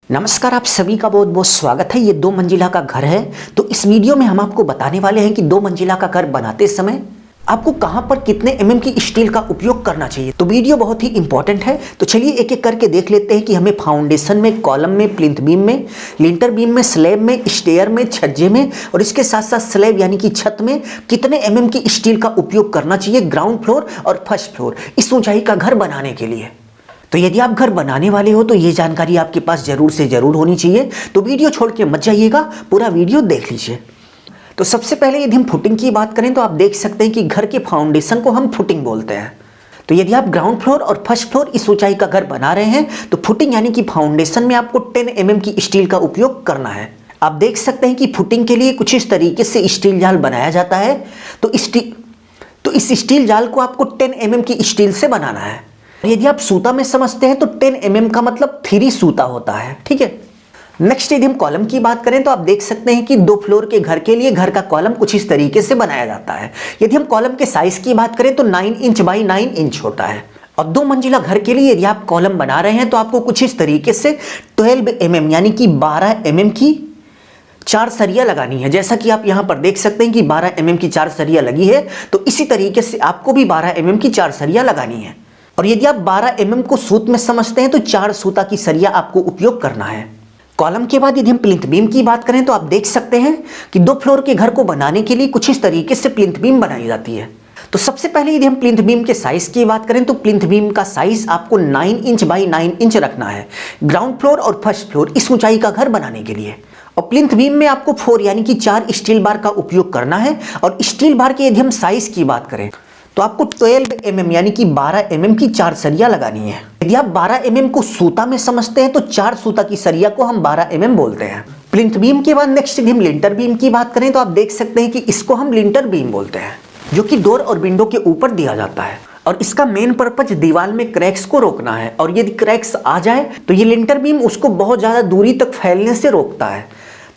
नमस्कार, आप सभी का बहुत बहुत स्वागत है। ये 2 मंजिला का घर है। तो इस वीडियो में हम आपको बताने वाले हैं कि 2 मंजिला का घर बनाते समय आपको कहां पर कितने एमएम की स्टील का उपयोग करना चाहिए। तो वीडियो बहुत ही इंपॉर्टेंट है। तो चलिए एक एक करके देख लेते हैं कि हमें फाउंडेशन में, कॉलम में, प्लिंथ बीम में, लिंटर बीम में, स्लैब में, स्टेयर में, छज्जे में और इसके साथ साथ स्लैब यानी कि छत में कितने एमएम की स्टील का उपयोग करना चाहिए ग्राउंड फ्लोर और फर्स्ट फ्लोर इस ऊंचाई का घर बनाने के लिए। तो यदि आप घर बनाने वाले हो तो ये जानकारी आपके पास जरूर से जरूर होनी चाहिए। तो वीडियो छोड़ के मत जाइएगा, पूरा वीडियो देख लीजिए। तो सबसे पहले यदि हम फुटिंग की बात करें तो आप देख सकते हैं कि घर के फाउंडेशन को हम फुटिंग बोलते हैं। तो यदि आप ग्राउंड फ्लोर और फर्स्ट फ्लोर इस ऊंचाई का घर बना रहे हैं तो फुटिंग यानी कि फाउंडेशन में आपको 10 एमएम की स्टील का उपयोग करना है। आप देख सकते हैं कि फुटिंग के लिए कुछ इस तरीके से स्टील जाल बनाया जाता है। तो इस स्टील जाल को आपको 10 एमएम की स्टील से बनाना है। यदि आप सूता में समझते हैं तो 10 एमएम का मतलब 3 सूता होता है, ठीक है। नेक्स्ट यदि हम कॉलम की बात करें तो आप देख सकते हैं कि 2 फ्लोर के घर के लिए घर का कॉलम कुछ इस तरीके से बनाया जाता है। यदि हम कॉलम के साइज की बात करें तो 9 इंच बाई 9 इंच होता है। और 2 मंजिला घर के लिए यदि आप कॉलम बना रहे हैं तो आपको कुछ इस तरीके से 12 एमएम यानी कि 12 एमएम की 4 सरिया लगानी है। जैसा कि आप यहां पर देख सकते हैं कि 12 एमएम की 4 सरिया लगी है, तो इसी तरीके से आपको भी 12 एमएम की 4 सरिया लगानी है। और यदि आप 12 एमएम को सूत में समझते हैं तो 4 सूता की सरिया आपको उपयोग करना है। कॉलम के बाद यदि हम प्लिंथ बीम की बात करें तो आप देख सकते हैं कि 2 फ्लोर के घर को बनाने के लिए कुछ इस तरीके से प्लिंथ बीम बनाई जाती है। तो सबसे पहले यदि हम प्लिंथ बीम के साइज की बात करें तो प्लिंथ बीम का साइज आपको 9 इंच बाई 9 इंच रखना है ग्राउंड फ्लोर और फर्स्ट फ्लोर इस ऊंचाई का घर बनाने के लिए। और प्लिंथ बीम में आपको 4 यानी कि 4 स्टील बार का उपयोग करना है। और स्टील बार के यदि हम साइज की बात करें तो आपको 12 एमएम यानी कि 12 एमएम की 4 सरिया लगानी है। यदि आप 12 एमएम को सूता में समझते हैं तो 4 सूता की सरिया को हम 12 एमएम बोलते हैं। प्लिंथ बीम के बाद नेक्स्ट यदि हम लिंटर बीम की बात करें तो आप देख सकते हैं कि इसको हम लिंटर बीम बोलते हैं, जो कि डोर और विंडो के ऊपर दिया जाता है। और इसका मेन पर्पज दीवार में क्रैक्स को रोकना है। और यदि क्रैक्स आ जाए तो ये लिंटर बीम उसको बहुत ज्यादा दूरी तक फैलने से रोकता है।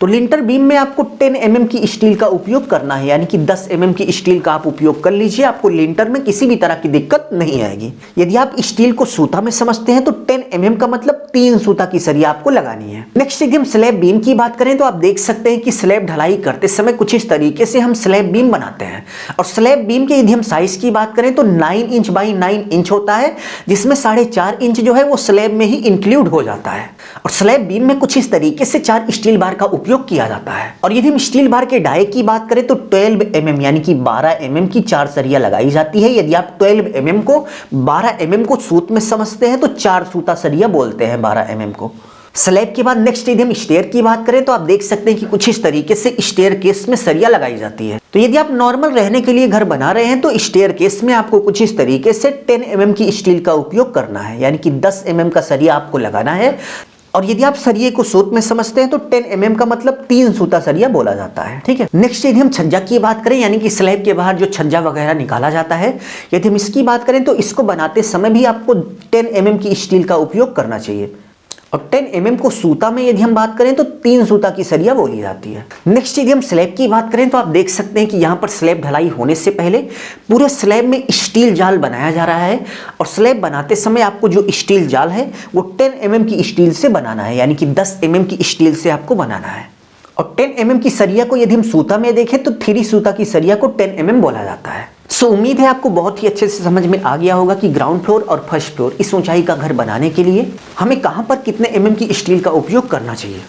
तो लिंटर बीम में आपको 10 एमएम की स्टील का उपयोग करना है, यानी कि 10 एमएम की स्टील का आप उपयोग कर लीजिए। आपको लिंटर में किसी भी तरह की दिक्कत नहीं आएगी। यदि आप स्टील को सूता में समझते हैं तो 10 एमएम का मतलब 3 सूता की सरिया आपको लगानी है। नेक्स्ट यदि हम स्लैब बीम की बात करें तो आप देख सकते हैं कि स्लैब ढलाई करते समय कुछ इस तरीके से हम स्लैब बीम बनाते हैं। और स्लैब बीम के यदि हम साइज की बात करें तो 9 इंच बाई 9 इंच होता है, जिसमें 4.5 इंच जो है वो स्लैब में ही इंक्लूड हो जाता है। और स्लैब बीम में कुछ इस तरीके से 4 स्टील बार का उपयोग किया जाता है। और यदि हम स्टील बार के डाई की बात करें तो 12 एमएम यानी कि 12 एमएम की 4 सरिया लगाई जाती है। यदि आप 12 एमएम को 12 एमएम को सूत में समझते हैं तो 4 सूता सरिया बोलते हैं 12 एमएम को। स्लैब के बाद नेक्स्ट यदि हम स्टेयर की बात करें तो आप देख सकते हैं कि कुछ इस तरीके से स्टेयर केस में सरिया लगाई जाती है। तो यदि आप नॉर्मल रहने के लिए घर बना रहे हैं तो स्टेयर केस में आपको कुछ इस तरीके से 10 एमएम की स्टील का उपयोग करना है, यानी कि 10 एमएम का सरिया आपको लगाना है। और यदि आप सरिये को सूत में समझते हैं तो 10 एमएम का मतलब 3 सूता सरिया बोला जाता है, ठीक है। नेक्स्ट यदि हम छज्जा की बात करें, यानी कि स्लैब के बाहर जो छज्जा वगैरह निकाला जाता है, यदि हम इसकी बात करें तो इसको बनाते समय भी आपको 10 एमएम की स्टील का उपयोग करना चाहिए। और 10 एमएम को सूता में यदि हम बात करें तो 3 सूता की सरिया बोली जाती है। नेक्स्ट यदि हम स्लैब की बात करें तो आप देख सकते हैं कि यहाँ पर स्लैब ढलाई होने से पहले पूरे स्लैब में स्टील जाल बनाया जा रहा है। और स्लैब बनाते समय आपको जो स्टील जाल है वो 10 एमएम की स्टील से बनाना है, यानी कि 10 एमएम की स्टील से आपको बनाना है। और 10 एमएम की सरिया को यदि हम सूता में देखें तो 3 सूता की सरिया को 10 एमएम बोला जाता है। सो उम्मीद है आपको बहुत ही अच्छे से समझ में आ गया होगा कि ग्राउंड फ्लोर और फर्स्ट फ्लोर इस ऊंचाई का घर बनाने के लिए हमें कहां पर कितने एमएम की स्टील का उपयोग करना चाहिए।